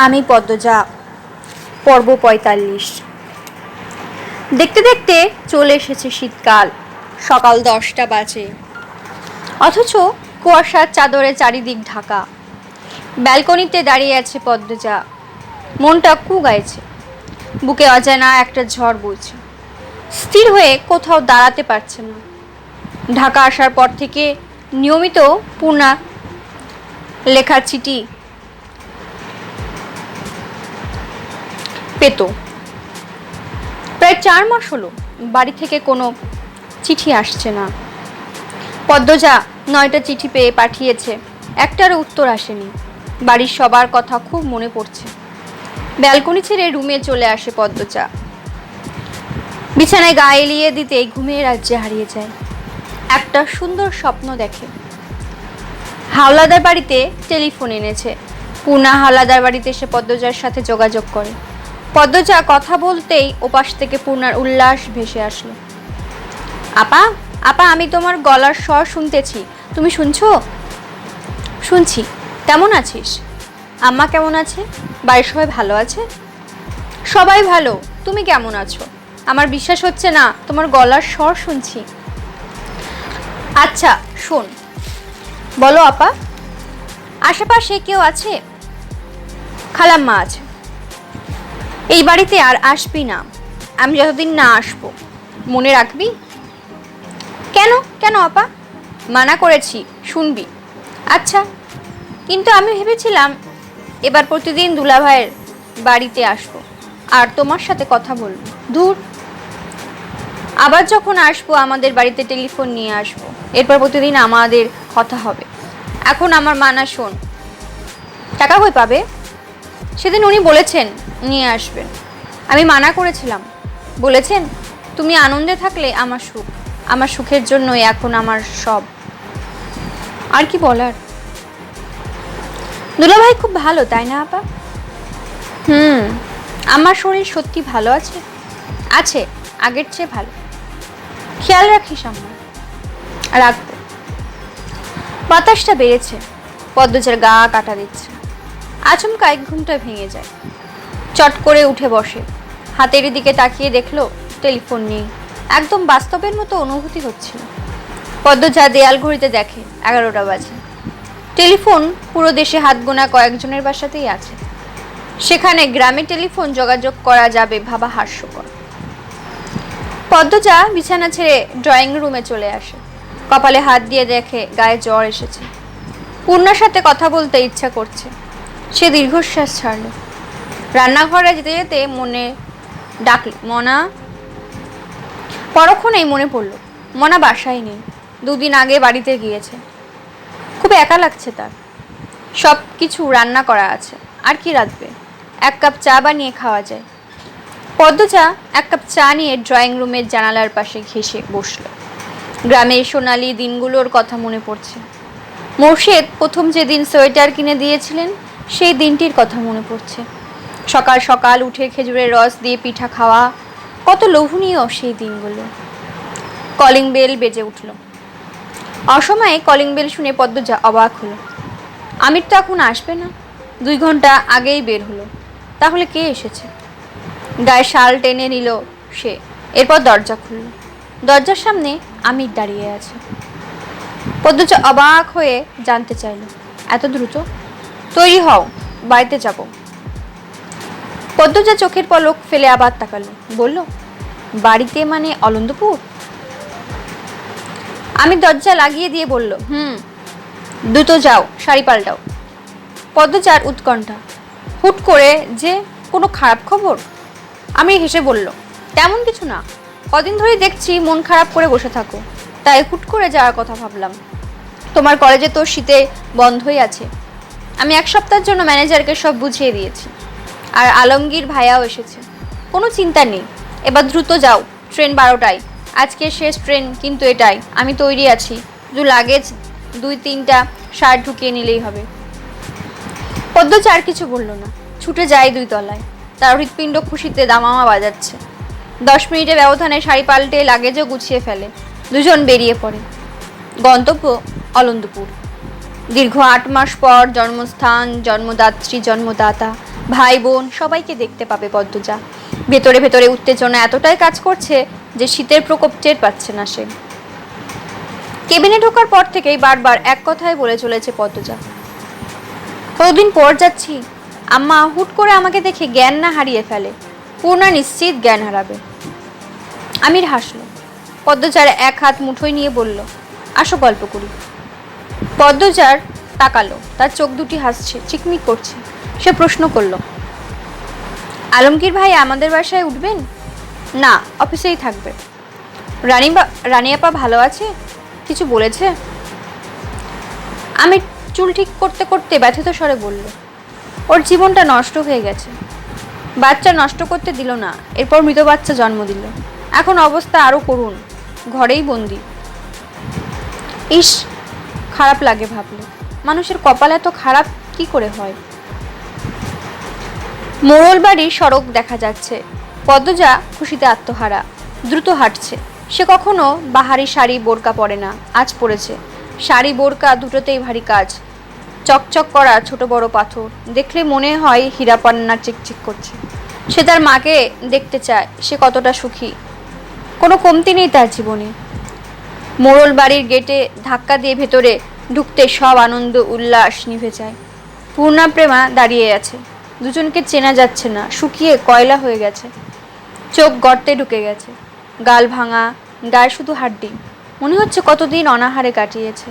আমি পদ্মজা। পর্ব ৪৫। দেখতে দেখতে চলে এসেছে শীতকাল। সকাল ১০টা বাজে, অথচ কুয়াশার চাদরে চারিদিক ঢাকা। ব্যালকনিতে দাঁড়িয়ে আছে পদ্মজা। মনটা কু গাইছে, বুকে অজানা একটা ঝড় বইছে। স্থির হয়ে কোথাও দাঁড়াতে পারছে না। ঢাকা আসার পর থেকে নিয়মিত পূর্ণা লেখার চিঠি পেত। প্রায় ৪ মাস হলো বাড়ি থেকে কোনো চিঠি আসছে না। পদ্মজা ৯টা চিঠি পেয়ে পাঠিয়েছে, একটারও উত্তর আসেনি। বাড়ির সবার কথা খুব মনে পড়ছে। ব্যালকনি ছেড়ে রুমে চলে আসে পদ্মজা। বিছানায় গা এলিয়ে দিতেই ঘুমের রাজ্যে হারিয়ে যায়। একটা সুন্দর স্বপ্ন দেখে। হাওলাদার বাড়িতে টেলিফোন এনেছে। পূর্ণা হাওলাদার বাড়িতে এসে পদ্মজার সাথে যোগাযোগ করে। পদ্মজা কথা বলতেই ওপাশ থেকে পূর্ণার উল্লাস ভেসে আসলো। আপা, আপা, আমি তোমার গলার স্বর শুনতেছি, তুমি শুনছো? শুনছি। কেমন আছিস? আম্মা কেমন আছে? বাড়ির সবাই ভালো আছে? সবাই ভালো। তুমি কেমন আছো? আমার বিশ্বাস হচ্ছে না, তোমার গলার স্বর শুনছি। আচ্ছা শোন, বলো আপা। আশেপাশে কেউ আছে? খালাম্মা আছে। এই বাড়িতে আর আসবি না, আমি যতদিন না আসবো। মনে রাখবি? কেন কেন আপা? মানা করেছি, শুনবি। আচ্ছা, কিন্তু আমি ভেবেছিলাম এবার প্রতিদিন দুলাভাইয়ের বাড়িতে আসবো আর তোমার সাথে কথা বলবো। দূর, আবার যখন আসবো আমাদের বাড়িতে টেলিফোন নিয়ে আসবো, এরপর প্রতিদিন আমাদের কথা হবে। এখন আমার মানা শোন। টাকা কই পাবে? সেদিন উনি বলেছেন নিয়ে আসবেন। আমি মানা করেছিলাম। বলেছেন তুমি আনন্দে থাকলে আমার সুখ, আমার সুখের জন্যই এখন আমার সব। আর কি বলার? দুলাভাই খুব ভালো, তাই না আপা? আমার শরীর সত্যি ভালো আছে। আছে, আগের চেয়ে ভালো। খেয়াল রাখিস আমার। রাখবো। বাতাসটা বেড়েছে, পদ্মজার গা কাটা দিচ্ছে। আচমকা এক ঘুমটা ভেঙে যায়। চট করে উঠে বসে, হাতের দিকে তাকিয়ে দেখলো টেলিফোন নেই। একদম বাস্তবের মতো অনুভূতি হচ্ছিল। পদ্মজা দেয়াল ঘড়িতে দেখে 11টা বাজে। টেলিফোন পুরো দেশে হাত গোনা কয়েকজনের বাসাতেই আছে। সেখানে গ্রামে টেলিফোন যোগাযোগ করা যাবে ভাবা হাস্যকর। পদ্মজা বিছানা ছেড়ে ড্রয়িং রুমে চলে আসে। কপালে হাত দিয়ে দেখে গায়ে জ্বর এসেছে। পূর্ণার সাথে কথা বলতে ইচ্ছা করছে। সে দীর্ঘশ্বাস ছাড়ল। রান্নাঘরে যেতে যেতে মনে ডাকল, মনা। পরক্ষণেই মনে পড়ল মনা বাসায় নেই। 2 দিন আগে বাড়িতে গিয়েছে। খুব একা লাগছে তার। সব কিছু রান্না করা আছে, আর কি রাঁধবে? 1 কাপ চা বানিয়ে খাওয়া যায়। পদ্মজা 1 কাপ চা নিয়ে ড্রয়িং রুমের জানালার পাশে ঘেঁষে বসল। গ্রামের সোনালি দিনগুলোর কথা মনে পড়ছে। মোর্শেদ প্রথম যেদিন সোয়েটার কিনে দিয়েছিলেন, সেই দিনটির কথা মনে পড়ছে। সকাল সকাল উঠে খেজুরের রস দিয়ে পিঠা খাওয়া, কত লোভনীয় সেই দিনগুলো। কলিং বেল বেজে উঠল। অসময়ে কলিং বেল শুনে পদ্মজা অবাক হলো। আমির তো এখন আসবে না, 2 ঘন্টা আগেই বের হলো। তাহলে কে এসেছে? গায়ে শাল টেনে নিল সে। এরপর দরজা খুলল। দরজার সামনে আমির দাঁড়িয়ে আছে। পদ্মজা অবাক হয়ে জানতে চাইল, এত দ্রুত? তৈরি হও, বাড়িতে যাব। পদ্মজা চোখের পলক ফেলে আবার তাকালো। বলল, বাড়িতে মানে অলন্দপুর? আমি দরজা লাগিয়ে দিয়ে বলল, দ্রুত যাও, শাড়ি পাল্টাও। পদ্মজার উৎকণ্ঠা। হুট করে যে কোনো খারাপ খবর? আমি হেসে বলল, তেমন কিছু না। কদিন ধরেই দেখছি মন খারাপ করে বসে থাকো, তাই হুট করে যাওয়ার কথা ভাবলাম। তোমার কলেজে তো শীতে বন্ধই আছে। আমি 1 সপ্তাহের জন্য ম্যানেজারকে সব বুঝিয়ে দিয়েছি। আর আলমগীর ভাইয়াও এসেছে। কোনো চিন্তা নেই। এবার দ্রুত যাও, ট্রেন 12টায়। আজকে শেষ ট্রেন কিন্তু এটাই। আমি তৈরি আছি, শুধু লাগেজ 2-3টা শার্ট ঢুকিয়ে নিলেই হবে। পদ্মজা আর কিছু বলল না, ছুটে যায় 2 তলায়। তার হৃৎপিণ্ড খুশিতে দামামা বাজাচ্ছে। 10 মিনিটের ব্যবধানে শাড়ি পাল্টে লাগেজও গুছিয়ে ফেলে। দুজন বেরিয়ে পড়ে। গন্তব্য অলন্দপুর। দীর্ঘ 8 মাস পর জন্মস্থান, জন্মদাত্রী, জন্মদাতা, ভাই বোন সবাইকে দেখতে পাবে পদ্মজা। ভেতরে ভেতরে উত্তেজনা এতটাই কাজ করছে যে শীতের প্রকোপ টের পাচ্ছে না সে। কেবিনে ঢোকার পর থেকেই বারবার এক কথাই বলে চলেছে পদ্মজা, কতদিন পর যাচ্ছি, আম্মা হুট করে আমাকে দেখে জ্ঞান না হারিয়ে ফেলে। পূর্ণা নিশ্চিত জ্ঞান হারাবে। আমির হাসল। পদ্মজার এক হাত মুঠোয় নিয়ে বলল, আসো গল্প করি। পদ্মজার তাকালো, তার চোখ দুটি হাসছে, চিকমিক করছে। সে প্রশ্ন করল, আলমগীর ভাই আমাদের বাসায় উঠবেন? না, অফিসেই থাকবে। রানী আপা ভালো আছে? কিছু বলেছে? আমি চুল ঠিক করতে করতে ব্যথিত স্বরে বলল, ওর জীবনটা নষ্ট হয়ে গেছে। বাচ্চা নষ্ট করতে দিল না, এরপর মৃত বাচ্চা জন্ম দিল। এখন অবস্থা আরো করুন, ঘরেই বন্দি। ইস, খারাপ লাগে ভাবলে, মানুষের কপাল এত খারাপ কি করে হয়। মোড়ল বাড়ির সড়ক দেখা যাচ্ছে। পদ্মজা খুশিতে আত্মহারা, দ্রুত হাঁটছে। সে কখনো বাহারি শাড়ি বোরকা পরে না, আজ পরেছে। শাড়ি বোরকা দুটোতেই ভারী কাজ, চকচক করা ছোট বড় পাথর, দেখলে মনে হয় হীরা পান্না চিকচিক করছে। সে তার মাকে দেখতে চায়, সে কতটা সুখী, কোনো কমতি নেই তার জীবনে। মোড়ল বাড়ির গেটে ধাক্কা দিয়ে ভেতরে ঢুকতে সব আনন্দ উল্লাস নিভে যায়। পূর্ণা প্রেমা দাঁড়িয়ে আছে, দুজনকে চেনা যাচ্ছে না, শুকিয়ে কয়লা হয়ে গেছে, চোখ গর্তে ঢুকে গেছে, গাল ভাঙা, গায়ে শুধু হাড্ডি। মনে হচ্ছে কতদিন অনাহারে কাটিয়েছে।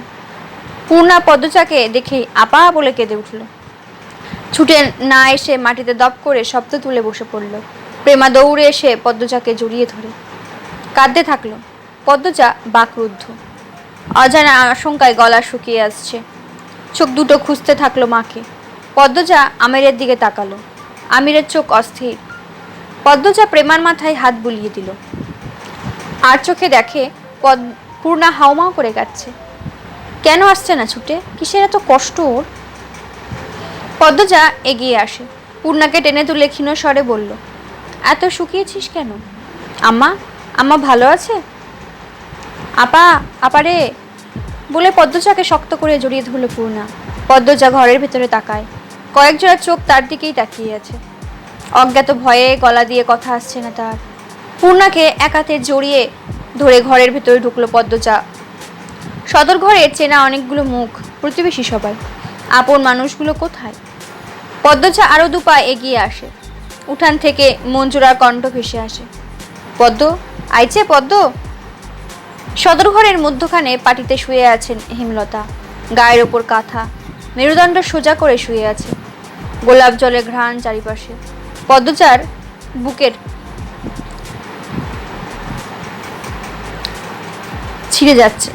পূর্ণা পদ্মজাকে দেখেই আপা বলে কেঁদে উঠল। ছুটে না এসে মাটিতে দপ করে শব্দ তুলে বসে পড়ল। প্রেমা দৌড়ে এসে পদ্মজাকে জড়িয়ে ধরে কাঁদতে থাকলো। পদ্মজা বাকরুদ্ধ, অজানা আশঙ্কায় গলা শুকিয়ে আসছে। চোখ দুটো খুঁজতে থাকলো মাকে। পদ্মজা আমিরের দিকে তাকালো। আমিরের চোখ অস্থির। পদ্মজা প্রেমার মাথায় হাত বুলিয়ে দিল। আর চোখে দেখে পূর্ণা হাউমাউ করে কাঁদছে। কেন আসছে না ছুটে? কিসের এত কষ্ট ওর? পদ্মজা এগিয়ে আসে, পূর্ণাকে টেনে তুলে ক্ষীণ স্বরে বলল, এত শুকিয়েছিস কেন? আম্মা, আম্মা ভালো আছে? আপা, আপারে বলে পদ্মজাকে শক্ত করে জড়িয়ে ধরল পূর্ণা। পদ্মজা ঘরের ভেতরে তাকায়, কয়েক জোড়া চোখ তার দিকেই তাকিয়ে আছে। অজ্ঞাত ভয়ে গলা দিয়ে কথা আসছে না তার। পূর্ণাকে এক হাতে জড়িয়ে ধরে ঘরের ভেতরে ঢুকলো পদ্মজা। সদর ঘরের চেনা অনেকগুলো মুখ, প্রতিবেশী সবাই। আপন মানুষগুলো কোথায়? পদ্মজা আরো দুপা এগিয়ে আসে। উঠান থেকে মঞ্জুরার কণ্ঠ ভেসে আসে, পদ্ম আইছে পদ্ম। সদর ঘরের মধ্যখানে পাটিতে শুয়ে আছেন হেমলতা, গায়ের ওপর কাঁথা, মেরুদণ্ড সোজা করে শুয়ে আছে। গোলাপ জলের ঘ্রাণ চারিপাশে। পদ্মজার বুকের ছিঁড়ে যাচ্ছে।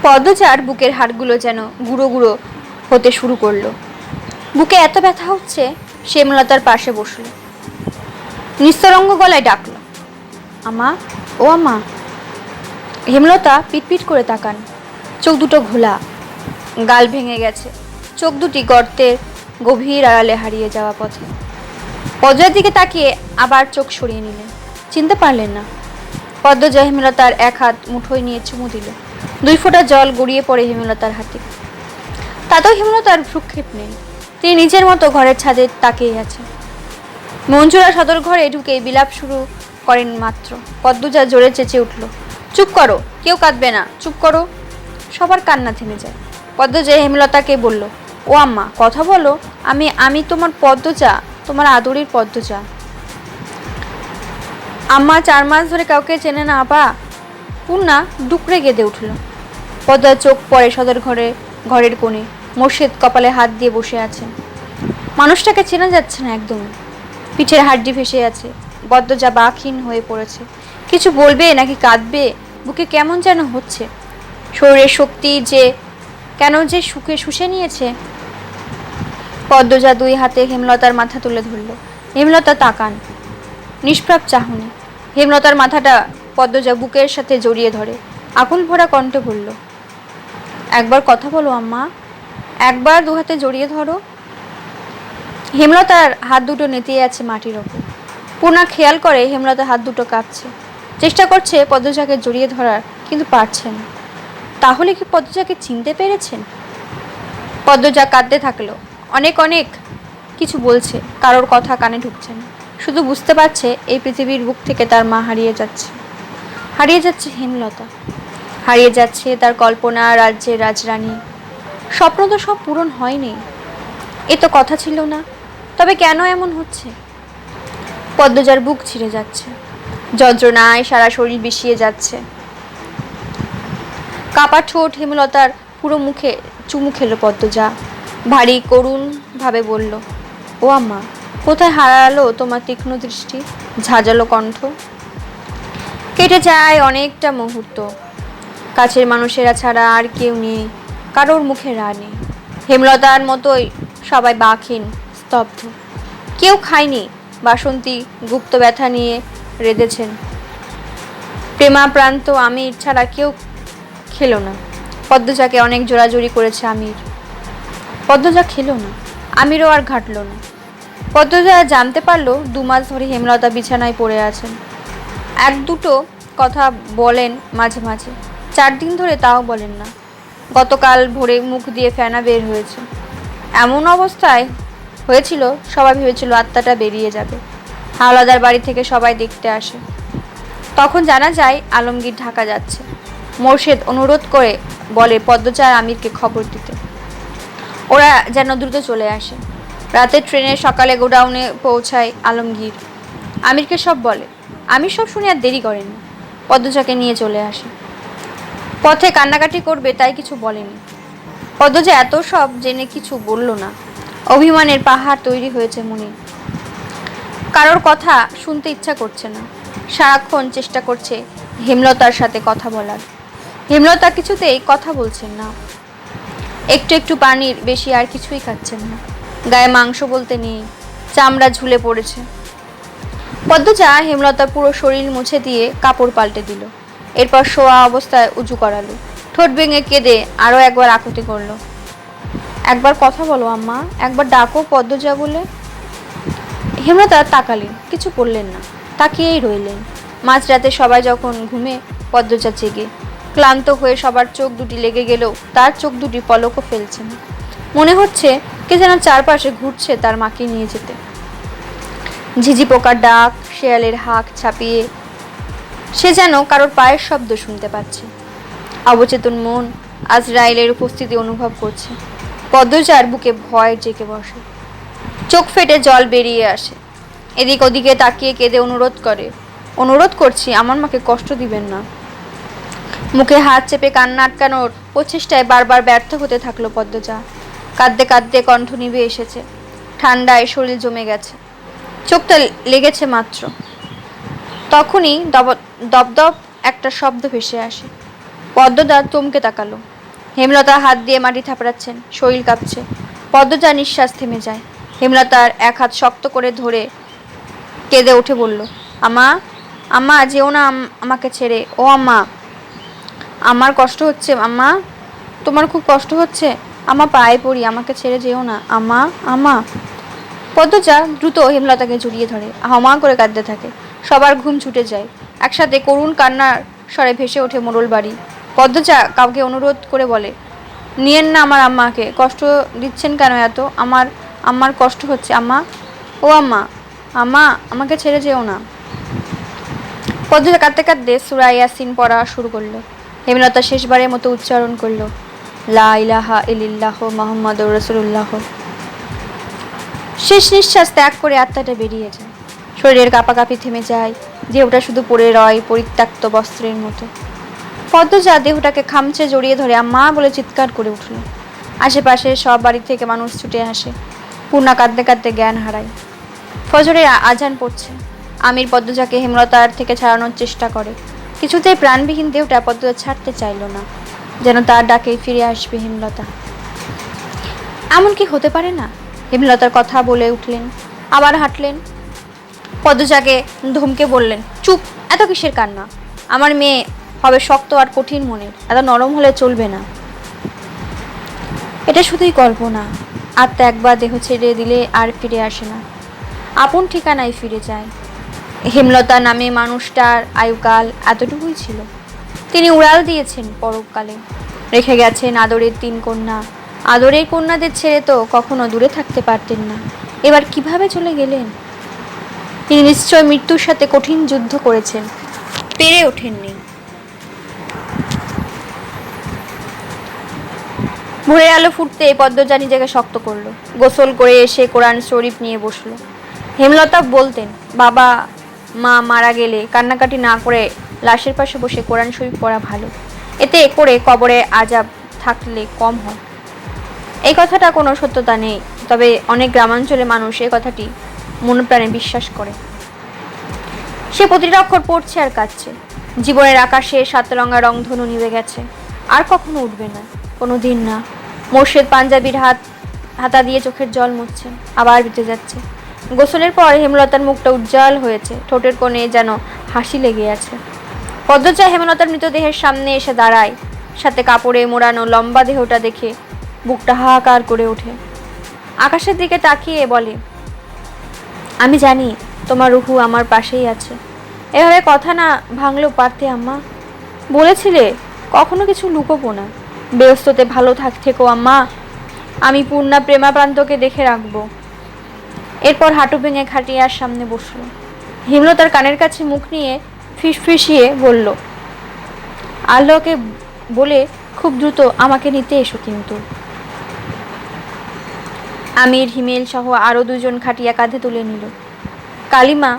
পদ্মজার বুকের হাড়গুলো যেন গুঁড়ো গুঁড়ো হতে শুরু করলো। বুকে এত ব্যথা হচ্ছে। সে হেমলতার পাশে বসল, নিস্তরঙ্গ গলায় ডাকল, আমা, ও আমা। হেমলতা পিটপিট করে তাকান, চোখ দুটো ঘোলা, গাল ভেঙে গেছে, চোখ দুটি গর্তের গভীর আড়ালে হারিয়ে যাওয়া পথে। পদ্মার দিকে তাকিয়ে আবার চোখ সরিয়ে নিলেন, চিনতে পারলেন না। পদ্মজা হেমলতার এক হাত মুঠোয় নিয়ে চুমু দিল। 2 ফোঁটা জল গড়িয়ে পড়ে হেমলতার হাতে। তাতেও হেমলতার ভ্রুক্ষেপ নেই। তিনি নিজের মতো ঘরের ছাদে তাকিয়ে আছেন। মঞ্জুরা সদর ঘরে ঢুকে বিলাপ শুরু করেন মাত্র পদ্মজা জোরে চেঁচে উঠল, চুপ করো, কেউ কাঁদবে না, চুপ করো। সবার কান্না থেমে যায়। পদ্মজা হেমলতাকে বলল, ও আম্মা কথা বলো, আমি তোমার পদ্মজা, তোমার আদরের পদ্মজা। আম্মা 4 মাস ধরে কাউকে চেনে না আপা। পূর্ণা ডুকরে কেঁদে উঠল। পদ্মার চোখ পড়ে সদর ঘরের কোণে। মোর্শেদ কপালে হাত দিয়ে বসে আছেন। মানুষটাকে চেনা যাচ্ছে না একদম। পিঠের হাড্ডি ভেসে আছে। পদ্মজা বাকহীন হয়ে পড়েছে। কিছু বলবে নাকি কাঁদবে, বুকে কেমন যেন হচ্ছে। শরীরের শক্তি যে কেন যে সুখে শুষে নিয়েছে। পদ্মজা 2 হাতে হেমলতার মাথা তুলে ধরল। হেমলতা তাকান, নিষ্প্রাপ চাহনি। হেমলতার মাথাটা পদ্মজা বুকের সাথে জড়িয়ে ধরে আকুল ভরা কণ্ঠে বলল, একবার কথা বলো আম্মা, একবার দু হাতে জড়িয়ে ধরো। হেমলতার হাত দুটো নেতিয়ে আছে মাটির ওপর। পূর্ণা খেয়াল করে হেমলতার হাত দুটো কাঁপছে। চেষ্টা করছে পদ্মজাকে জড়িয়ে ধরার, কিন্তু পারছে না। তাহলে কি পদ্মজাকে চিনতে পেরেছেন? পদ্মজা কাঁদতে থাকলো। অনেক অনেক কিছু বলছে, কারোর কথা কানে ঢুকছে না। শুধু বুঝতে পারছে এই পৃথিবীর বুক থেকে তার মা হারিয়ে যাচ্ছে। হারিয়ে যাচ্ছে হেমলতা, হারিয়ে যাচ্ছে তার কল্পনা রাজ্যের রাজরানী। স্বপ্ন তো সব পূরণ হয়নি, এ তো কথা ছিল না। তবে কেন এমন হচ্ছে? পদ্মজার বুক ছিঁড়ে যাচ্ছে, যন্ত্রণায় সারা শরীর বিষিয়ে যাচ্ছে। কাপা ঠোঁট হেমলতার পুরো মুখে চুমু খেলো পদ্মজা। ভারী করুণ ভাবে বলল, ও আম্মা, কোথায় হারালো তোমার তীক্ষ্ণ দৃষ্টি, ঝাঁঝালো কণ্ঠ? কেটে যায় অনেকটা মুহূর্ত। কাছের মানুষেরা ছাড়া আর কেউ নেই, কারোর মুখে রা নেই। হেমলতার মতোই সবাই বাকহীন, স্তব্ধ। কেউ খায়নি। বাসন্তী গুপ্ত ব্যথা নিয়ে রেঁধেছেন। প্রেমাপ্রান্ত আমির ছাড়া কেউ খেলো না। পদ্মজাকে অনেক জোরাজুরি করেছে আমির, পদ্মজা খেলো না। আমিরও আর ঘাটল না। পদ্মজা জানতে পারলো 2 মাস ধরে হেমলতা বিছানায় পড়ে আছেন। এক দুটো কথা বলেন মাঝে মাঝে, 4 দিন ধরে তাও বলেন না। গতকাল ভোরে মুখ দিয়ে ফেনা বের হয়েছে। এমন অবস্থায় হয়েছিল সবাই ভেবেছিল আত্মাটা বেরিয়ে যাবে। হাওলাদার বাড়ি থেকে সবাই দেখতে আসে। তখন জানা যায় আলমগীর ঢাকা যাচ্ছে। মোর্শেদ অনুরোধ করে বলে পদ্মজা আর আমিরকে খবর দিতে। ওরা যেন দ্রুত চলে আসে। রাতের ট্রেনে সকালে গোডাউনে পৌঁছায় আলমগীর। আমিরকে সব বলে। আমির সব শুনে আর দেরি করেনি, পদ্মজাকে নিয়ে চলে আসে। পথে কান্নাকাটি করবে তাই কিছু বলেনি। পদ্মজা এত সব জেনে কিছু বলল না। অভিমানের পাহাড় তৈরি হয়েছে মনে। কারোর কথা শুনতে ইচ্ছা করছে না। সারাক্ষণ চেষ্টা করছে হেমলতার সাথে কথা বলার। হেমলতা কিছুতেই কথা বলছেন না। একটু একটু পানির বেশি আর কিছুই খাচ্ছেন না। গায়ে মাংস বলতে নেই, চামড়া ঝুলে পড়েছে। পদ্মজা হেমলতার পুরো শরীর মুছে দিয়ে কাপড় পাল্টে দিল। এরপর শোয়া অবস্থায় উঁচু করালো। ঠোঁট ভেঙে কেঁদে আরো একবার আকুতি করলো, একবার কথা বলো আম্মা, একবার ডাকো পদ্মজা বলে। হেমলতা তাকালেন, কিছু বললেন না, তাকিয়েই রইলেন। মাঝরাতে সবাই যখন ঘুমে, পদ্মজা জেগে। ক্লান্ত হয়ে সবার চোখ দুটি লেগে গেলেও তার চোখ দুটি পলকও ফেলছে না। মনে হচ্ছে কে যেন চারপাশে ঘুরছে তার মাকে নিয়ে যেতে। ঝিঝি পোকার ডাক, শেয়ালের হাঁক ছাপিয়ে সে যেন কারোর পায়ের শব্দ শুনতে পাচ্ছে। অবচেতন মন আজরাইলের উপস্থিতি অনুভব করছে। পদ্মজার বুকে ভয় জেগে বসে। চোখ ফেটে জল বেরিয়ে আসে। এদিক ওদিকে তাকিয়ে কেঁদে অনুরোধ করছি, আমার মাকে কষ্ট দিবেন না। মুখে হাত চেপে কান্না আটকানোর প্রচেষ্টায় বারবার ব্যর্থ হতে থাকলো পদ্মজা। কাঁদতে কাঁদতে কণ্ঠ নিভে এসেছে। ঠান্ডায় শরীর জমে গেছে। চোখটা লেগেছে মাত্র। তখনই দপদপ একটা শব্দ ভেসে আসে। পদ্মজা চমকে তাকালো। হেমলতা হাত দিয়ে মাটি থাপড়াচ্ছেন, শরীর কাঁপছে। পদ্মজা নিঃশ্বাস থেমে যায়। হেমলতার এক হাত শক্ত করে ধরে কেঁদে উঠে বলল, আম্মা, আম্মা যেও না আমাকে ছেড়ে। ও আম্মা, আমার কষ্ট হচ্ছে। আম্মা, তোমার খুব কষ্ট হচ্ছে? আম্মা পায়ে পড়ি, আমাকে ছেড়ে যেও না আম্মা, আম্মা। পদ্মজা দ্রুত হেমলতাকে জড়িয়ে ধরে, হামা করে কাঁদতে থাকে। সবার ঘুম ছুটে যায়। একসাথে করুণ কান্নার স্বরে ভেসে ওঠে মোড়ল বাড়ি। পদ্মজা কাউকে অনুরোধ করে বলে, নিয়েন না আমার আম্মাকে, কষ্ট দিচ্ছেন কেন এত? আমার কষ্ট হচ্ছে আম্মা, ও আম্মা, আম্মা আমাকে ছেড়ে যেও না। পদ্মজা কাঁদতে কাঁদতে সূরা ইয়াসিন পড়া শুরু করলো। হেমলতা শেষবারের মতো উচ্চারণ করলো, লা ইলাহা ইল্লাল্লাহ মুহাম্মাদুর রাসূলুল্লাহ। শেষ নিঃশ্বাস ত্যাগ করে আত্মাটা বেরিয়ে যায়। শরীরের কাঁপাকাঁপি থেমে যায়। দেহটা শুধু পড়ে রয় পরিত্যক্ত বস্ত্রের মতো। পদ্মজা দেহটাকে খামচে জড়িয়ে ধরে আম্মা বলে চিৎকার করে উঠল। আশেপাশে সব বাড়ি থেকে মানুষ ছুটে আসে। পূর্ণা কাঁদতে কাঁদতে জ্ঞান হারায়। ফজরের আজান পড়ছে। আমির পদ্মজাকে হেমলতার থেকে ছাড়ানোর চেষ্টা করে। কিছুতেই প্রাণবিহীন দেহটা পদ্মজা ছাড়তে চাইল না, যেন তার ডাকেই ফিরে আসবে হেমলতা। এমন কি হতে পারে না? হেমলতার কথা বলে উঠলেন, আবার হাঁটলেন। পদ্মজাকে ধমকে বললেন, চুপ, এত কিসের কান্না? আমার মেয়ে হবে শক্ত আর কঠিন মনের, এত নরম হলে চলবে না। এটা শুধুই কল্পনা। আত্মা একবার দেহ ছেড়ে দিলে আর ফিরে আসে না, আপন ঠিকানায় ফিরে যায়। হেমলতা নামে মানুষটার আয়ুকাল এতটুকুই ছিল। তিনি উড়াল দিয়েছেন পরকালে, রেখে গেছেন আদরের 3 কন্যা। আদরের কন্যাদের ছেড়ে তো কখনো দূরে থাকতে পারতেন না, এবার কিভাবে চলে গেলেন? তিনি নিশ্চয় মৃত্যুর সাথে কঠিন যুদ্ধ করেছেন, পেরে ওঠেননি। ভোরের আলো ফুটতে পদ্মজা নিজেকে শক্ত করলো, গোসল করে এসে কোরআন শরীফ নিয়ে বসলো। হেমলতা বলতেন, বাবা মা মারা গেলে কান্নাকাটি না করে লাশের পাশে বসে কোরআন শরীফ পড়া ভালো, এতে করে কবরে আজাব থাকলে কম হয়। এই কথাটা কোনো সত্যতা নেই, তবে অনেক গ্রামাঞ্চলে মানুষ এই কথাটি মনে প্রাণে বিশ্বাস করে। সে প্রতিটা অক্ষর পড়ছে আর কাঁদছে। জীবনের আকাশে 7 রঙা রংধনু নিভে গেছে, আর কখনো উঠবে না, কোনো দিন না। মোর্শেদ পাঞ্জাবির হাতা দিয়ে চোখের জল মুছছেন, আবার বেঁচে যাচ্ছে। গোসলের পর হেমলতার মুখটা উজ্জ্বল হয়েছে, ঠোঁটের কোণে যেন হাসি লেগে আছে। পদ্মজা হেমলতার মৃতদেহের সামনে এসে দাঁড়ায়, সাথে কাপড়ে মোড়ানো লম্বা দেহটা দেখে বুকটা হাহাকার করে ওঠে। আকাশের দিকে তাকিয়ে বলে, আমি জানি তোমার রুহু আমার পাশেই আছে। এভাবে কথা না ভাঙলেও পারতে আম্মা, বলেছিলে কখনো কিছু লুকোবো না। ব্যস্ততে ভালো থেকো আম্মা, আমি পূর্ণা প্রেমাপ্রান্তকে দেখে রাখবো। এরপর হাঁটু ভেঙে খাটিয়ার সামনে বসলো। হেমলতার কানের কাছে মুখ নিয়ে ফিসফিসিয়ে বলল, আল্লাহকে বলে খুব দ্রুত আমাকে নিতে এসো কিন্তু। আমির হিমেল সহ আরও 2 জন খাটিয়া কাঁধে তুলে নিল। কালিমা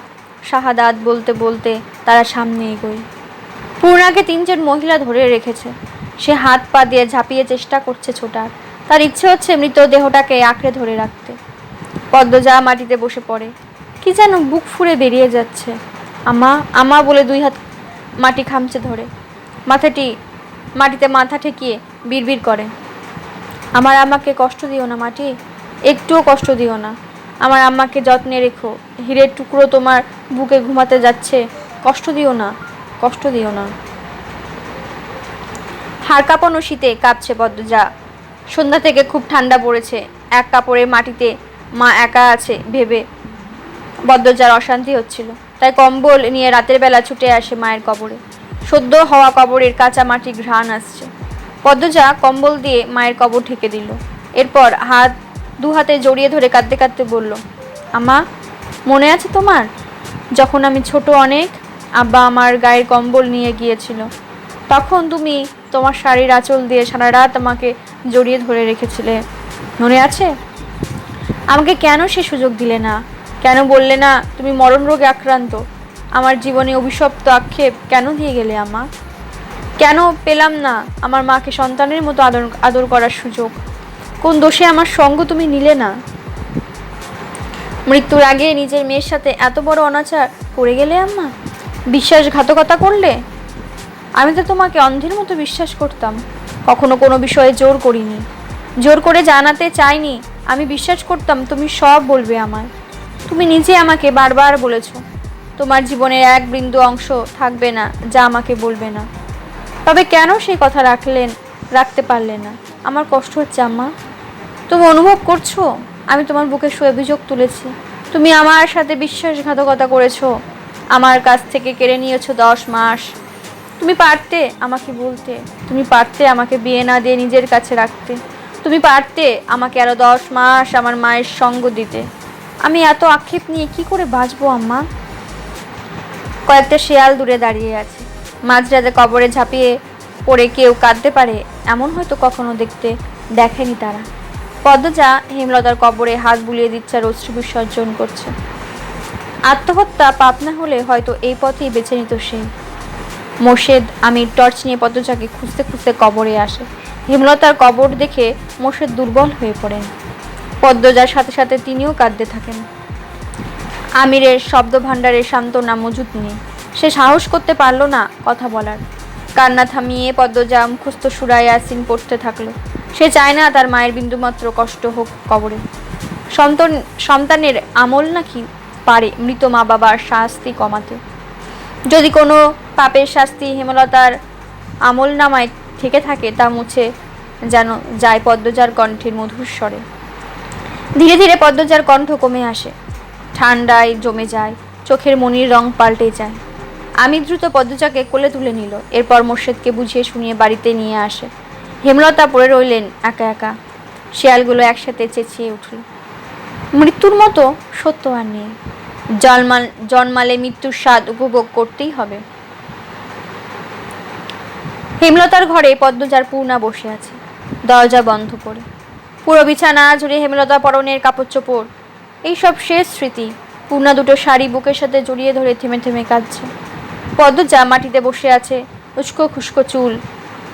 শাহাদাত বলতে বলতে তারা সামনে এগোয়। পূর্ণাকে 3 জন মহিলা ধরে রেখেছে। সে হাত পা দিয়ে ঝাঁপিয়ে চেষ্টা করছে ছোটার, তার ইচ্ছে হচ্ছে মৃতদেহটাকে আঁকড়ে ধরে রাখতে। পদ্মজা মাটিতে বসে পড়ে, কি যেন বুক ফুঁড়ে বেরিয়ে যাচ্ছে। আমা আমা বলে 2 হাত মাটি খামচে ধরে, মাটিতে মাথা ঠেকিয়ে বিড়বিড় করে, আমার আম্মাকে কষ্ট দিও না মাটি, একটুও কষ্ট দিও না। আমার আম্মাকে যত্নে রেখো, হীরের টুকরো তোমার বুকে ঘুমাতে যাচ্ছে, কষ্ট দিও না, কষ্ট দিও না। হাড় কাঁপানো শীতে কাঁপছে পদ্মজা। সন্ধ্যা থেকে খুব ঠান্ডা পড়েছে। এক কাপড়ে মাটিতে মা একা আছে ভেবে পদ্মজার অশান্তি হচ্ছিল, তাই কম্বল নিয়ে রাতের বেলা ছুটে আসে মায়ের কবরে। সদ্য হওয়া কবরের কাঁচা মাটি ঘ্রাণ আসছে। পদ্মজা কম্বল দিয়ে মায়ের কবর ঢেকে দিল। এরপর 2 হাতে জড়িয়ে ধরে কাঁদতে কাঁদতে বলল, আমা মনে আছে তোমার, যখন আমি ছোট অনেক, আব্বা আমার গায়ের কম্বল নিয়ে গিয়েছিল, তখন তুমি তোমার শাড়ির আঁচল দিয়ে সারা রাত আমাকে জড়িয়ে ধরে রেখেছিলে, মনে আছে? আমাকে কেন সে সুযোগ দিলে না? কেন বললে না তুমি মরণ রোগে আক্রান্ত? আমার জীবনে অভিশপ্ত আক্ষেপ কেন দিয়ে গেলে আমা? কেন পেলাম না আমার মাকে সন্তানের মতো আদর করার সুযোগ? কোন দোষে আমার সঙ্গ তুমি নিলে না? মৃত্যুর আগে নিজের মেয়ের সাথে এত বড় অনাচার করে গেলে আম্মা, বিশ্বাসঘাতকতা করলে। আমি তো তোমাকে অন্ধের মতো বিশ্বাস করতাম, কখনো কোনো বিষয়ে জোর করিনি, জোর করে জানাতে চাইনি। আমি বিশ্বাস করতাম তুমি সব বলবে আমায়। তুমি নিজে আমাকে বারবার বলেছ তোমার জীবনের 1 বিন্দু অংশ থাকবে না যা আমাকে বলবে না। তবে কেন সেই কথা রাখতে পারলে না? আমার কষ্ট হচ্ছে আম্মা। তুমি অনুভব করছো আমি তোমার বুকে শুয়ে অভিযোগ তুলেছি? তুমি আমার সাথে বিশ্বাসঘাতকতা করেছো, আমার কাছ থেকে কেড়ে নিয়েছো 10 মাস। তুমি পারতে আমাকে বলতে, তুমি পারতে আমাকে বিয়ে না দিয়ে নিজের কাছে রাখতে, তুমি পারতে আমাকে আরো 10 মাস আমার মায়ের সঙ্গ দিতে। আমি এত আক্ষেপ নিয়ে কি করে বাঁচবো আম্মা? কয়েকটা শেয়াল দূরে দাঁড়িয়ে আছে। মাঝরাতে কবরে ঝাঁপিয়ে পড়ে কেউ কাঁদতে পারে এমন হয়তো কখনো দেখেনি তারা। পদ্মজা হেমলতার কবরে হাত বুলিয়ে দিচ্ছে আর অশ্রু বিসর্জন করছে। আত্মহত্যা পাপ না হলে হয়তো এই পথেই বেছে নিত সে। মোর্শেদ আমির টর্চ নিয়ে পদ্মজাকে খুঁজতে খুঁজতে কবরে আসে। হেমলতার কবর দেখে মোর্শেদ দুর্বল হয়ে পড়েন। পদ্মজার সাথে সাথে তিনিও কাঁদতে থাকেন। আমিরের শব্দ ভাণ্ডারের সান্ত্বনা মজুদ নেই, সে সাহস করতে পারল না কথা বলার। কান্না থামিয়ে পদ্মজা মুখস্থ সূরা ইয়াসিন পড়তে থাকলো। সে চায় না তার মায়ের বিন্দুমাত্র কষ্ট হোক কবরে। সন্তানের আমল নাকি পারে মৃত মা বাবার শাস্তি কমাতে। যদি কোনো পাপের শাস্তি হেমলতার আমল নামায় থেকে থাকে তা মুছে যেন যায় পদ্মজার কণ্ঠের মধুর স্বরে। ধীরে ধীরে পদ্মজার কণ্ঠ কমে আসে, ঠান্ডায় জমে যায়, চোখের মনির রং পাল্টে যায়। আমি দ্রুত পদ্মজাকে কোলে তুলে নিল, এরপর মোর্শেদকে বুঝিয়ে শুনিয়ে বাড়িতে নিয়ে আসে। হেমলতা পড়ে রইলেন একা একা। শিয়ালগুলো একসাথে চেঁচিয়ে উঠল, মৃত্যুর মতো সত্য আর নেই, জন্মালে মৃত্যুর স্বাদ উপভোগ করতেই হবে। হেমলতার ঘরে পদ্মজার পূর্ণা বসে আছে, দরজা বন্ধ করে। পুরো বিছানা জুড়ে হেমলতা পরনের কাপড় চোপড়, এইসব শেষ স্মৃতি। পূর্ণা দুটো শাড়ি বুকের সাথে জড়িয়ে ধরে থেমে থেমে কাঁদছে। পদ্মজা মাটিতে বসে আছে, উস্কো খুস্কো চুল।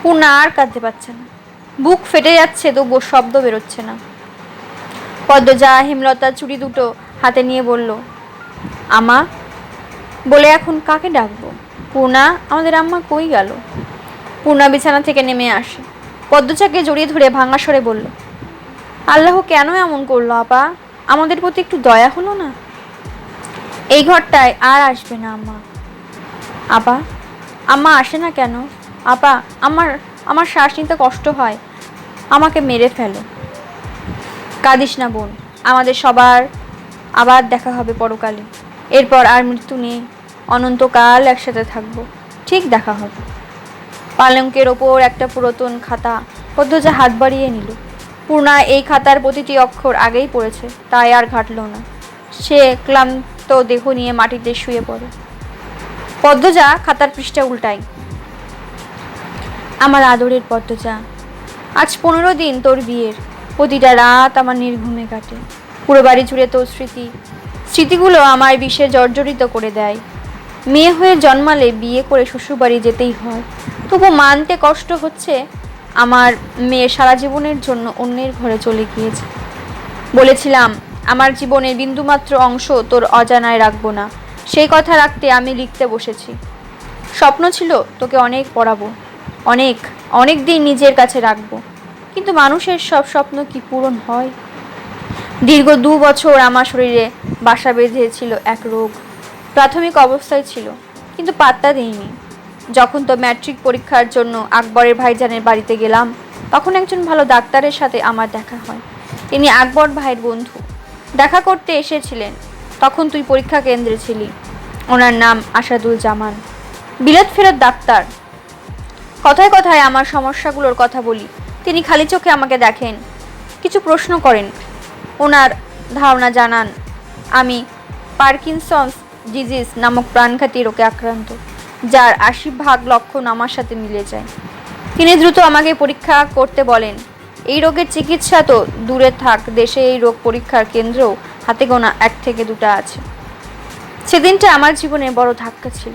পূর্ণা আর কাঁদতে পারছে না, বুক ফেটে যাচ্ছে তবুও শব্দ বেরোচ্ছে না। পদ্মজা হেমলতার চুড়ি দুটো হাতে নিয়ে বলল, আমা বলে এখন কাকে ডাকবো? পূর্ণা, আমাদের আম্মা কই গেল? পূর্ণা বিছানা থেকে নেমে আসে, পদ্মজাকে জড়িয়ে ধরে ভাঙা স্বরে বলল, আল্লাহ কেন এমন করলো আপা? আমাদের প্রতি একটু দয়া হলো না? এই ঘরটায় আর আসবে না আম্মা। আপা, আম্মা আসে না কেন? আপা, আমার শ্বাস নিতে কষ্ট হয়, আমাকে মেরে ফেলে। কাঁদিস না বোন, আমাদের সবার আবার দেখা হবে পরকালে। এরপর আর মৃত্যু নেই, অনন্তকাল একসাথে থাকবো, ঠিক দেখা হবে। পালঙ্কের ওপর একটা পুরাতন খাতা পদ্মজা হাত বাড়িয়ে নিল। পূর্ণা এই খাতার প্রতিটি অক্ষর আগেই পড়েছে, তাই আর ঘাটল না। সে ক্লান্ত দেহ নিয়ে মাটিতে শুয়ে পড়ে। পদ্মজা খাতার পৃষ্ঠা উল্টায়। আমার আদরের পদ্মজা, আজ 15 দিন তোর বিয়ের। প্রতিটা রাত আমার নির্ঘুমে কাটে। পুরো বাড়ি জুড়ে তোর স্মৃতিগুলো আমার বিষে জর্জরিত করে দেয়। মেয়ে হয়ে জন্মালে বিয়ে করে শ্বশুরবাড়ি যেতেই হয়, তবু মানতে কষ্ট হচ্ছে আমার মেয়ে সারা জীবনের জন্য অন্যের ঘরে চলে গিয়েছে। বলেছিলাম আমার জীবনের বিন্দুমাত্র অংশ তোর অজানায় রাখবো না, সেই কথা রাখতে আমি লিখতে বসেছি। স্বপ্ন ছিল তোকে অনেক পড়াবো, অনেক অনেক দিন নিজের কাছে রাখবো, কিন্তু মানুষের সব স্বপ্ন কি পূরণ হয়? দীর্ঘ 2 বছর আমার শরীরে বাসা বেঁধেছিল এক রোগ। প্রাথমিক অবস্থায় ছিল, কিন্তু পাত্তা দিইনি। যখন তো ম্যাট্রিক পরীক্ষার জন্য আকবরের ভাইজানের বাড়িতে গেলাম, তখন একজন ভালো ডাক্তারের সাথে আমার দেখা হয়। তিনি আকবর ভাইয়ের বন্ধু। দেখা করতে এসেছিলেন, তখন তুই পরীক্ষা কেন্দ্রে ছিলি। ওনার নাম আসাদুল জামান, বিলেত ফেরত ডাক্তার। কথায় কথায় আমার সমস্যাগুলোর কথা বলি, তিনি খালি চোখে আমাকে দেখেন, কিছু প্রশ্ন করেন। ওনার ধারণা জানান আমি পার্কিনসন্স ডিজিজ নামক প্রাণঘাতী রোগে আক্রান্ত, যার 80% লক্ষণ আমার সাথে মিলে যায়। তিনি দ্রুত আমাকে পরীক্ষা করতে বলেন। এই রোগের চিকিৎসা তো দূরে থাক, দেশে এই রোগ পরীক্ষার কেন্দ্রও হাতে গোনা 1 থেকে 2টা আছে। সেদিনটা আমার জীবনে বড় ধাক্কা ছিল।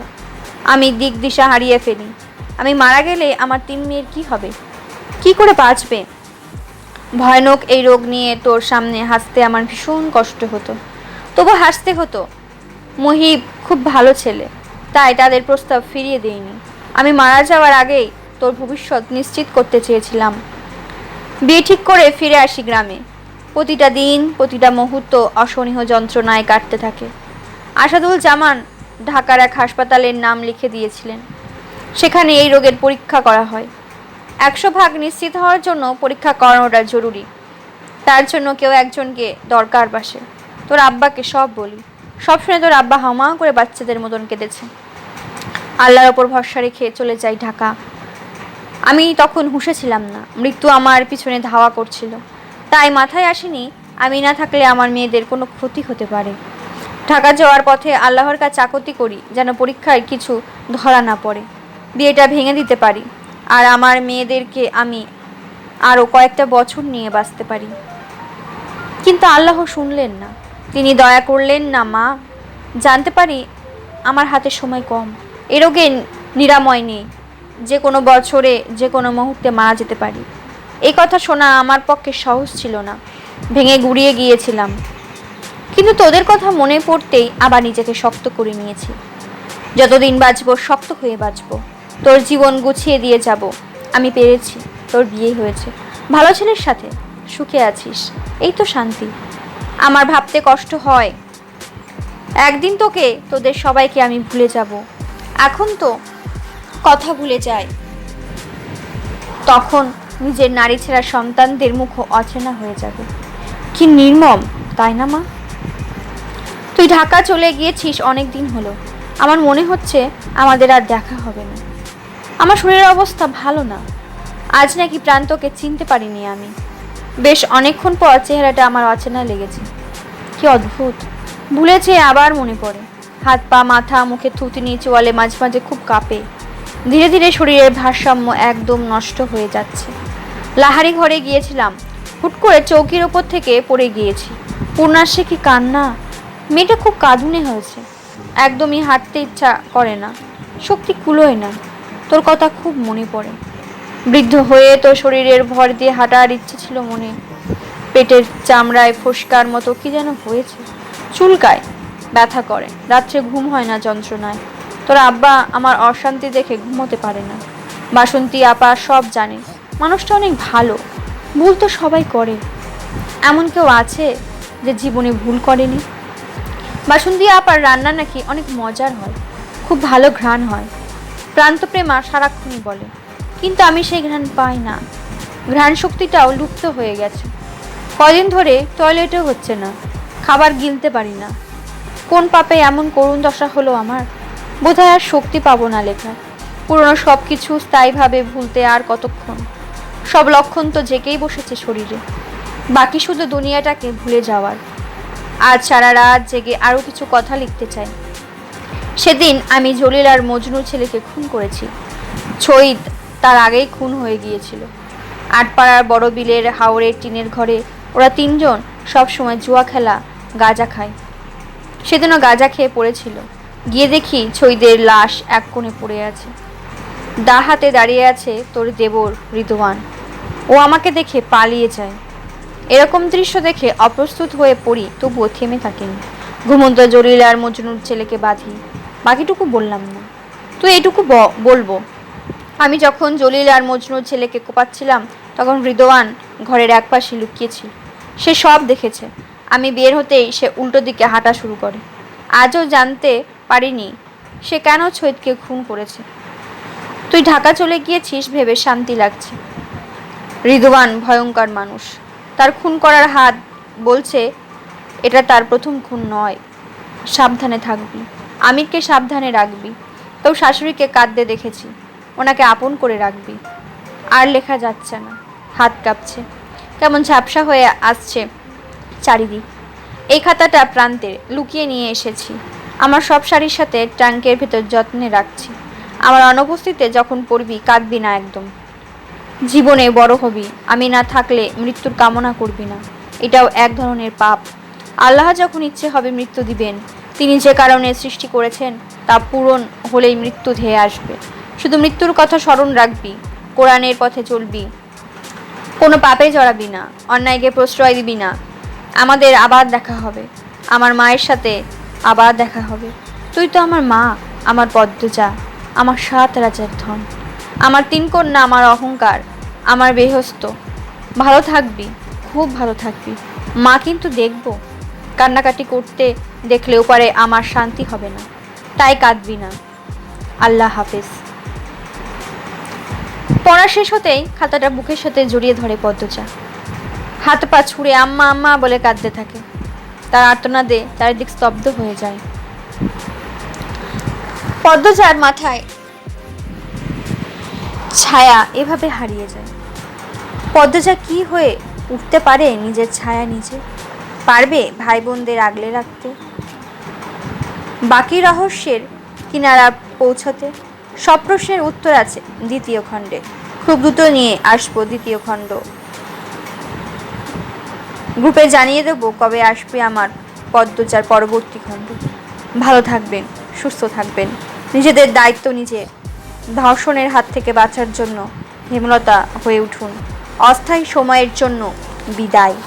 আমি দিক দিশা হারিয়ে ফেলি। আমি মারা গেলে আমার 3 মেয়ের কি হবে? কি করে বাঁচবে? ভয়ানক এই রোগ নিয়ে তোর সামনে হাসতে আমার ভীষণ কষ্ট হতো, তবু হাসতে হতো। মহিব খুব ভালো ছেলে, তাই তাদের প্রস্তাব ফিরিয়ে দেইনি। আমি মারা যাওয়ার আগেই তোর ভবিষ্যৎ নিশ্চিত করতে চেয়েছিলাম। বিয়ে ঠিক করে ফিরে আসি গ্রামে। প্রতিটা দিন, প্রতিটা মুহূর্ত অসহনীয় যন্ত্রণায় কাটতে থাকে। আসাদুল জামান ঢাকার এক হাসপাতালের নাম লিখে দিয়েছিলেন, সেখানে এই রোগের পরীক্ষা করা হয়। 100% নিশ্চিত হওয়ার জন্য পরীক্ষা করানোটা জরুরি। তার জন্য কেউ একজনকে দরকার বাসে। তোর আব্বাকে সব বলি। সব শুনে তোর আব্বা হামা করে বাচ্চাদের মতন কেঁদেছে। আল্লাহর ওপর ভরসা রেখে চলে যাই ঢাকা। আমি তখন হুঁশে ছিলাম না, মৃত্যু আমার পিছনে ধাওয়া করছিল। তাই মাথায় আসেনি আমি না থাকলে আমার মেয়েদের কোনো ক্ষতি হতে পারে। ঢাকা যাওয়ার পথে আল্লাহর কাছে চাকতি করি যেন পরীক্ষায় কিছু ধরা না পড়ে, বিয়েটা ভেঙে দিতে পারি, আর আমার মেয়েদেরকে আমি আরও কয়েকটা বছর নিয়ে বাঁচতে পারি। কিন্তু আল্লাহ শুনলেন না, তিনি দয়া করলেন না। মা, জানতে পারি আমার হাতে সময় কম, এ রোগে নিরাময় নেই, যে কোনো বছরে যে কোনো মুহূর্তে মারা যেতে পারি। এই কথা শোনা আমার পক্ষে সহজ ছিল না, ভেঙে গুড়িয়ে গিয়েছিলাম। কিন্তু তোদের কথা মনে পড়তেই আবার নিজেকে শক্ত করে নিয়েছি। যতদিন বাঁচবো শক্ত হয়ে বাঁচবো, তোর জীবন গুছিয়ে দিয়ে যাব। আমি পেরেছি, তোর বিয়ে হয়েছে, ভালো ছেলের সাথে সুখে আছিস, এই তো শান্তি। আমার ভাবতে কষ্ট হয় একদিন তোকে, তোদের সবাইকে আমি ভুলে যাব। এখন তো কথা ভুলে যাই, তখন নিজের নারী ছেঁড়া সন্তানদের মুখও অচেনা হয়ে যাবে। কি নির্মম, তাই না মা? তুই ঢাকা চলে গিয়েছিস অনেক দিন হলো। আমার মনে হচ্ছে আমাদের আর দেখা হবে না। আমার শরীরের অবস্থা ভালো না। আজ নাকি প্রান্তকে চিনতে পারিনি আমি। বেশ অনেকক্ষণ পর চেহারাটা আমার অচেনা লেগেছে। কি অদ্ভুত, ভুলেছে আবার মনে পড়ে। হাত পা মাথা মুখে থুতনি চোয়ালে মাঝে মাঝে খুব কাঁপে। ধীরে ধীরে শরীরের ভারসাম্য একদম নষ্ট হয়ে যাচ্ছে। লাহারি ঘরে গিয়েছিলাম, হুট করে চৌকির ওপর থেকে পড়ে গিয়েছি। পূর্ণার কি কান্না! মেয়েটা খুব কাঁদুনে হয়েছে। একদমই হাঁটতে ইচ্ছা করে না, শক্তি কুলোয় না। তোর কথা খুব মনে পড়ে। বৃদ্ধ হয়ে তোর শরীরের ভর দিয়ে হাঁটার ইচ্ছে ছিল মনে। পেটের চামড়ায় ফোসকার মতো কি যেন হয়েছে, চুলকায়, ব্যথা করে, রাত্রে ঘুম হয় না যন্ত্রণায়। তোর আব্বা আমার অশান্তি দেখে ঘুমোতে পারে না। বাসন্তী আপা সব জানে, মানুষটা অনেক ভালো। ভুল তো সবাই করে, এমন কেউ আছে যে জীবনে ভুল করেনি? বাসন্তী আপার রান্না নাকি অনেক মজার হয়, খুব ভালো ঘ্রাণ হয়। প্রান্তপ্রেমা সারাক্ষণই বলে, কিন্তু আমি সেই ঘ্রাণ পাই না। ঘ্রাণ শক্তিটাও লুপ্ত হয়ে গেছে। কদিন ধরে টয়লেটেও হচ্ছে না, খাবার গিলতে পারি না। কোন পাপে এমন করুণ দশা হলো আমার? বোধহয় আর শক্তি পাবো না লেখার। পুরনো সব কিছু স্থায়ীভাবে ভুলতে আর কতক্ষণ? সব লক্ষণ তো জেগেই বসেছে শরীরে, বাকি শুধু দুনিয়াটাকে ভুলে যাওয়ার। আজ সারা রাত জেগে আরও কিছু কথা লিখতে চাই। সেদিন আমি জলিল আর মজনুর ছেলেকে খুন করেছি। ছইদ তার আগেই খুন হয়ে গিয়েছিল। আটপাড়ার বড় বিলের হাওড়ের টিনের ঘরে ওরা তিনজন সব সময় জুয়া খেলা, গাঁজা খায়। সেদিনও গাঁজা খেয়ে পড়েছিল। গিয়ে দেখি ছইদের লাশ এক কোণে পড়ে আছে। দা হাতে দাঁড়িয়ে আছে তোর দেবর রিদওয়ান। ও আমাকে দেখে পালিয়ে যায়। এরকম দৃশ্য দেখে অপ্রস্তুত হয়ে পড়ি, তবুও থেমে থাকিনি। ঘুমন্ত জলিল আর মজনুর ছেলেকে বাঁধি। বাকিটুকু বললাম না, তুই এটুকু বলবো। আমি যখন জলিল আর মজনুর ছেলেকে কোপাচ্ছিলাম, তখন রিদওয়ান ঘরের একপাশে লুকিয়েছিল। সে সব দেখেছে। আমি বের হতেই সে উল্টো দিকে হাঁটা শুরু করে। আজও জানতে পারিনি সে কেন ছৈদকে খুন করেছে। তুই ঢাকা চলে গিয়েছিস ভেবে শান্তি লাগছে। রিদওয়ান ভয়ঙ্কর মানুষ। তার খুন করার হাত বলছে এটা তার প্রথম খুন নয়। সাবধানে থাকবি, আমিরকে সাবধানে রাখবি। তোর শাশুড়িকে কাঁদতে দেখেছি, ওনাকে আপন করে রাখবি। আর লেখা যাচ্ছে না, হাত কাঁপছে, কেমন ঝাপসা হয়ে আসছে চারিদিক। এই খাতাটা প্রান্তের লুকিয়ে নিয়ে এসেছি। আমার সব শাড়ির সাথে ট্যাঙ্কের ভেতর যত্নে রাখছি। আমার অনুপস্থিতিতে যখন পড়বি কাঁদবি না একদম। জীবনে বড় হবি, আমি না থাকলে মৃত্যুর কামনা করবি না। এটাও এক ধরনের পাপ। আল্লাহ যখন ইচ্ছে হবে মৃত্যু দিবেন। তিনি যে কারণে সৃষ্টি করেছেন তা পূরণ হলেই মৃত্যু ধেয়ে আসবে। শুধু মৃত্যুর কথা স্মরণ রাখবি, কোরআনের পথে চলবি, কোনো পাপে জড়াবি না, অন্যায়কে প্রশ্রয় দিবি না। আমাদের আবার দেখা হবে, আমার মায়ের সাথে আবার দেখা হবে। তুই তো আমার মা, আমার পদ্মজা, আমার 7 রাজার ধন, আমার 3 কন্যা, আমার অহংকার, আমার বেহস্ত। ভালো থাকবি, খুব ভালো থাকবি। মা কিন্তু দেখবো, কান্নাকাটি করতে দেখলেও পারে আমার শান্তি হবে না, তাই কাঁদবি না। আল্লাহ হাফেজ। পড়া শেষ হতেই খাতাটা বুকের সাথে জড়িয়ে ধরে পদ্মজা। হাত পা ছুঁড়ে আম্মা আম্মা বলে কাঁদতে থাকে। তার আর্তনাদে চারিদিক স্তব্ধ হয়ে যায়। পদ্মজার মাথায় ছায়া এভাবে হারিয়ে যায়। পদ্মজা কি হয়ে উঠতে পারে নিজের ছায়া নিজে? পারবে ভাই বোনদের আগলে রাখতে, বাকি রহস্যের কিনারা পৌঁছাতে? সব প্রশ্নের উত্তর আছে দ্বিতীয় খণ্ডে। খুব দ্রুত নিয়ে আসবো দ্বিতীয় খণ্ড। গ্রুপে জানিয়ে দেবো কবে আসবে আমার পদ্মজার পরবর্তী খণ্ড। ভালো থাকবেন, সুস্থ থাকবেন, নিজেদের দায়িত্ব নিজের। ধর্ষণের হাত থেকে বাঁচার জন্য হেমলতা হয়ে উঠুন। অস্থায়ী সময়ের জন্য বিদায়।